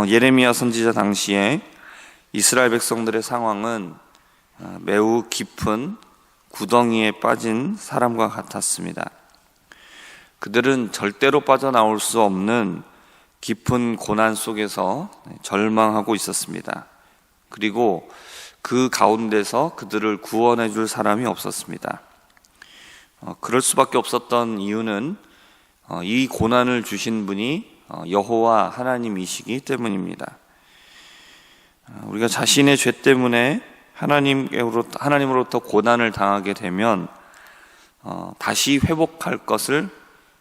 예레미야 선지자 당시에 이스라엘 백성들의 상황은 매우 깊은 구덩이에 빠진 사람과 같았습니다. 그들은 절대로 빠져나올 수 없는 깊은 고난 속에서 절망하고 있었습니다. 그리고 그 가운데서 그들을 구원해 줄 사람이 없었습니다. 그럴 수밖에 없었던 이유는 이 고난을 주신 분이 여호와 하나님이시기 때문입니다. 우리가 자신의 죄 때문에 하나님으로부터 고난을 당하게 되면 다시 회복할 것을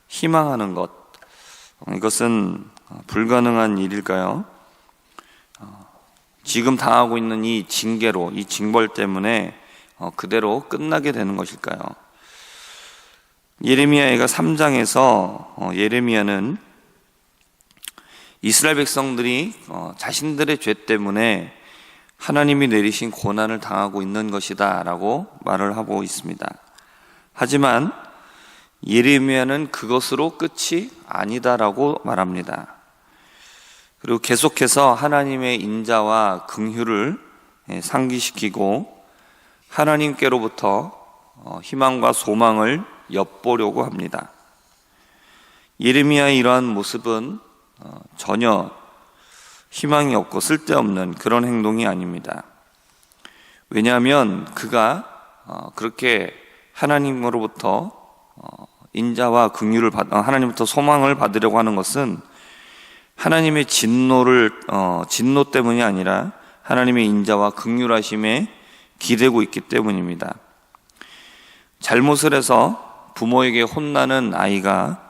희망하는 것, 이것은 불가능한 일일까요? 지금 당하고 있는 이 징계로, 이 징벌 때문에 그대로 끝나게 되는 것일까요? 예레미야가 3장에서 예레미야는 이스라엘 백성들이 자신들의 죄 때문에 하나님이 내리신 고난을 당하고 있는 것이다 라고 말을 하고 있습니다. 하지만 예레미야는 그것으로 끝이 아니다라고 말합니다. 그리고 계속해서 하나님의 인자와 긍휼을 상기시키고 하나님께로부터 희망과 소망을 엿보려고 합니다. 예레미야의 이러한 모습은 전혀 희망이 없고 쓸데없는 그런 행동이 아닙니다. 왜냐하면 그가 그렇게 하나님으로부터 인자와 긍휼을 하나님부터 소망을 받으려고 하는 것은 하나님의 진노 때문이 아니라 하나님의 인자와 긍휼하심에 기대고 있기 때문입니다. 잘못을 해서 부모에게 혼나는 아이가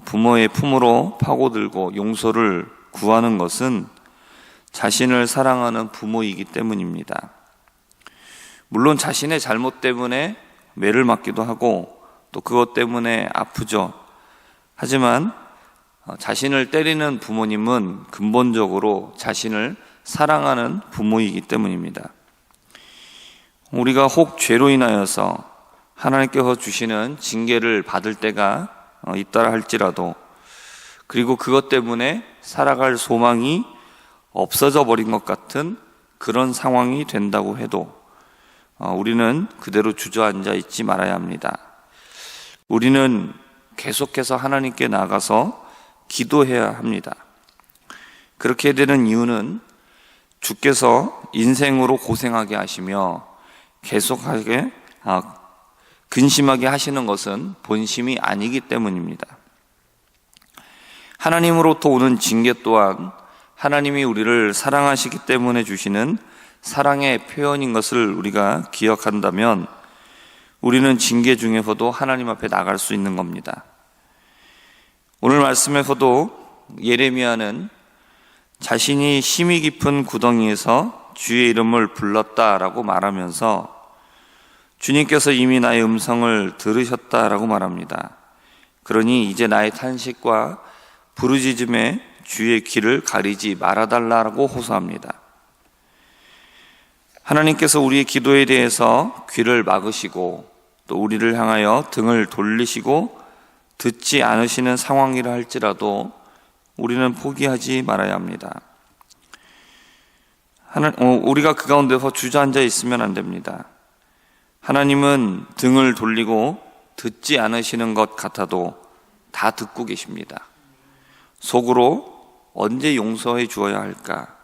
부모의 품으로 파고들고 용서를 구하는 것은 자신을 사랑하는 부모이기 때문입니다. 물론 자신의 잘못 때문에 매를 맞기도 하고 또 그것 때문에 아프죠. 하지만 자신을 때리는 부모님은 근본적으로 자신을 사랑하는 부모이기 때문입니다. 우리가 혹 죄로 인하여서 하나님께서 주시는 징계를 받을 때가 있다라 할지라도, 그리고 그것 때문에 살아갈 소망이 없어져 버린 것 같은 그런 상황이 된다고 해도 우리는 그대로 주저앉아 있지 말아야 합니다. 우리는 계속해서 하나님께 나가서 기도해야 합니다. 그렇게 되는 이유는 주께서 인생으로 고생하게 하시며 계속하게 근심하게 하시는 것은 본심이 아니기 때문입니다. 하나님으로부터 오는 징계 또한 하나님이 우리를 사랑하시기 때문에 주시는 사랑의 표현인 것을 우리가 기억한다면 우리는 징계 중에서도 하나님 앞에 나갈 수 있는 겁니다. 오늘 말씀에서도 예레미야는 자신이 심히 깊은 구덩이에서 주의 이름을 불렀다라고 말하면서 주님께서 이미 나의 음성을 들으셨다라고 말합니다. 그러니 이제 나의 탄식과 부르짖음에 주의 귀를 가리지 말아달라고 호소합니다. 하나님께서 우리의 기도에 대해서 귀를 막으시고 또 우리를 향하여 등을 돌리시고 듣지 않으시는 상황이라 할지라도 우리는 포기하지 말아야 합니다. 우리가 그 가운데서 주저앉아 있으면 안 됩니다. 하나님은 등을 돌리고 듣지 않으시는 것 같아도 다 듣고 계십니다. 속으로 언제 용서해 주어야 할까?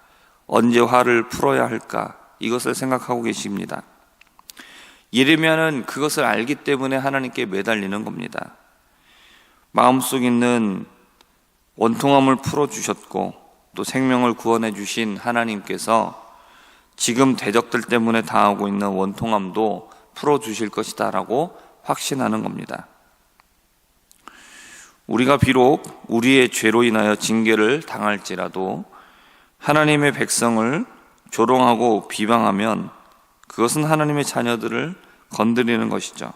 언제 화를 풀어야 할까? 이것을 생각하고 계십니다. 예레미야는 그것을 알기 때문에 하나님께 매달리는 겁니다. 마음속 있는 원통함을 풀어주셨고 또 생명을 구원해 주신 하나님께서 지금 대적들 때문에 당하고 있는 원통함도 풀어주실 것이다 라고 확신하는 겁니다. 우리가 비록 우리의 죄로 인하여 징계를 당할지라도 하나님의 백성을 조롱하고 비방하면 그것은 하나님의 자녀들을 건드리는 것이죠.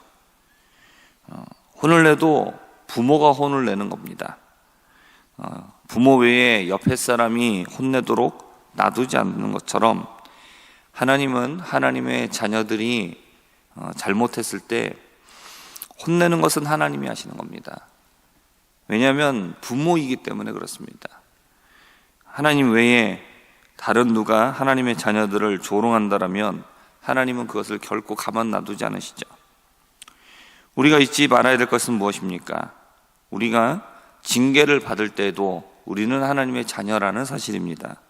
혼을 내도 부모가 혼을 내는 겁니다. 부모 외에 옆에 사람이 혼내도록 놔두지 않는 것처럼 하나님은 하나님의 자녀들이 잘못했을 때 혼내는 것은 하나님이 하시는 겁니다. 왜냐하면 부모이기 때문에 그렇습니다. 하나님 외에 다른 누가 하나님의 자녀들을 조롱한다라면 하나님은 그것을 결코 가만 놔두지 않으시죠. 우리가 잊지 말아야 될 것은 무엇입니까? 우리가 징계를 받을 때에도 우리는 하나님의 자녀라는 사실입니다.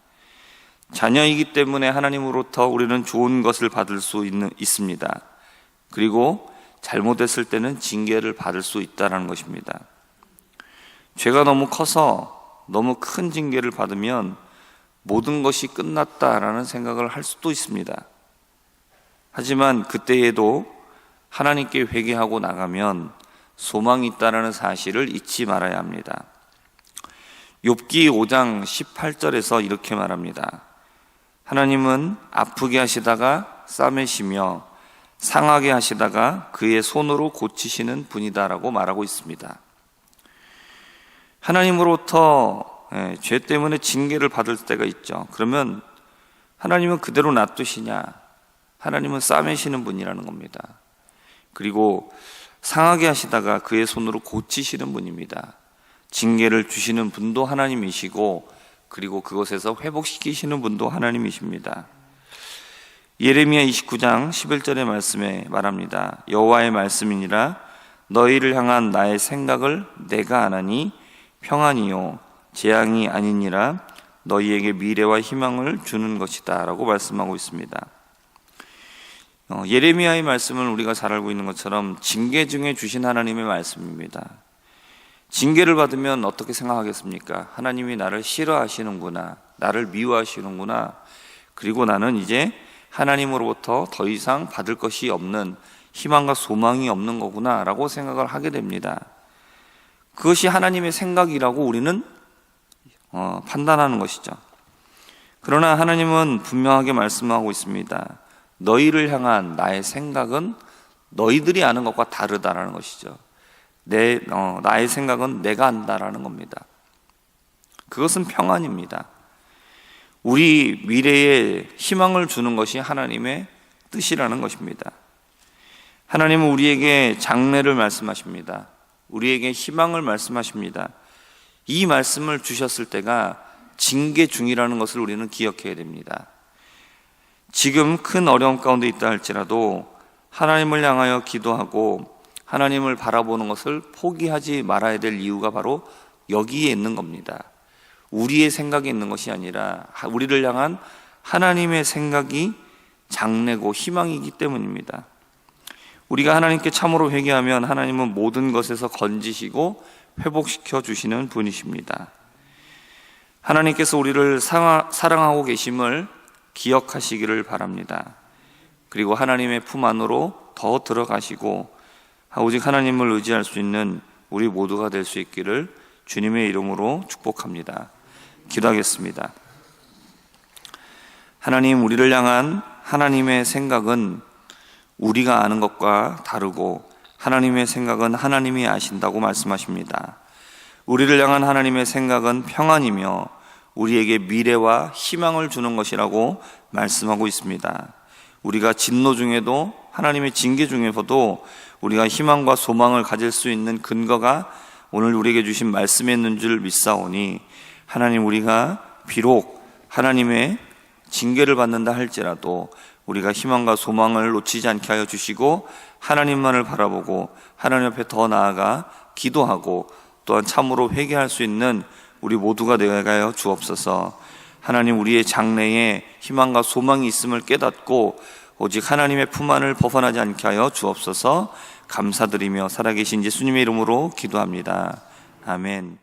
자녀이기 때문에 하나님으로부터 우리는 좋은 것을 받을 수 있습니다. 그리고 잘못했을 때는 징계를 받을 수 있다는 것입니다. 죄가 너무 커서 너무 큰 징계를 받으면 모든 것이 끝났다라는 생각을 할 수도 있습니다. 하지만 그때에도 하나님께 회개하고 나가면 소망이 있다는 사실을 잊지 말아야 합니다. 욥기 5장 18절에서 이렇게 말합니다. 하나님은 아프게 하시다가 싸매시며 상하게 하시다가 그의 손으로 고치시는 분이다라고 말하고 있습니다. 하나님으로부터 죄 때문에 징계를 받을 때가 있죠. 그러면 하나님은 그대로 놔두시냐? 하나님은 싸매시는 분이라는 겁니다. 그리고 상하게 하시다가 그의 손으로 고치시는 분입니다. 징계를 주시는 분도 하나님이시고 그리고 그것에서 회복시키시는 분도 하나님이십니다. 예레미야 29장 11절의 말씀에 말합니다. 여호와의 말씀이니라 너희를 향한 나의 생각을 내가 아나니 평안이요 재앙이 아니니라 너희에게 미래와 희망을 주는 것이다 라고 말씀하고 있습니다. 예레미야의 말씀을 우리가 잘 알고 있는 것처럼 징계 중에 주신 하나님의 말씀입니다. 징계를 받으면 어떻게 생각하겠습니까? 하나님이 나를 싫어하시는구나, 나를 미워하시는구나, 그리고 나는 이제 하나님으로부터 더 이상 받을 것이 없는, 희망과 소망이 없는 거구나 라고 생각을 하게 됩니다. 그것이 하나님의 생각이라고 우리는 판단하는 것이죠. 그러나 하나님은 분명하게 말씀하고 있습니다. 너희를 향한 나의 생각은 너희들이 아는 것과 다르다라는 것이죠. 나의 생각은 내가 안다라는 겁니다. 그것은 평안입니다. 우리 미래에 희망을 주는 것이 하나님의 뜻이라는 것입니다. 하나님은 우리에게 장래를 말씀하십니다. 우리에게 희망을 말씀하십니다. 이 말씀을 주셨을 때가 징계 중이라는 것을 우리는 기억해야 됩니다. 지금 큰 어려움 가운데 있다 할지라도 하나님을 향하여 기도하고 하나님을 바라보는 것을 포기하지 말아야 될 이유가 바로 여기에 있는 겁니다. 우리의 생각이 있는 것이 아니라 우리를 향한 하나님의 생각이 장래고 희망이기 때문입니다. 우리가 하나님께 참으로 회개하면 하나님은 모든 것에서 건지시고 회복시켜 주시는 분이십니다. 하나님께서 우리를 사랑하고 계심을 기억하시기를 바랍니다. 그리고 하나님의 품 안으로 더 들어가시고 오직 하나님을 의지할 수 있는 우리 모두가 될 수 있기를 주님의 이름으로 축복합니다. 기도하겠습니다. 하나님, 우리를 향한 하나님의 생각은 우리가 아는 것과 다르고 하나님의 생각은 하나님이 아신다고 말씀하십니다. 우리를 향한 하나님의 생각은 평안이며 우리에게 미래와 희망을 주는 것이라고 말씀하고 있습니다. 우리가 진노 중에도 하나님의 징계 중에서도 우리가 희망과 소망을 가질 수 있는 근거가 오늘 우리에게 주신 말씀에 있는 줄 믿사오니 하나님, 우리가 비록 하나님의 징계를 받는다 할지라도 우리가 희망과 소망을 놓치지 않게 하여 주시고 하나님만을 바라보고 하나님 앞에 더 나아가 기도하고 또한 참으로 회개할 수 있는 우리 모두가 되게 하여 주옵소서. 하나님, 우리의 장래에 희망과 소망이 있음을 깨닫고 오직 하나님의 품 안을 벗어나지 않게 하여 주옵소서. 감사드리며 살아계신 예수님의 이름으로 기도합니다. 아멘.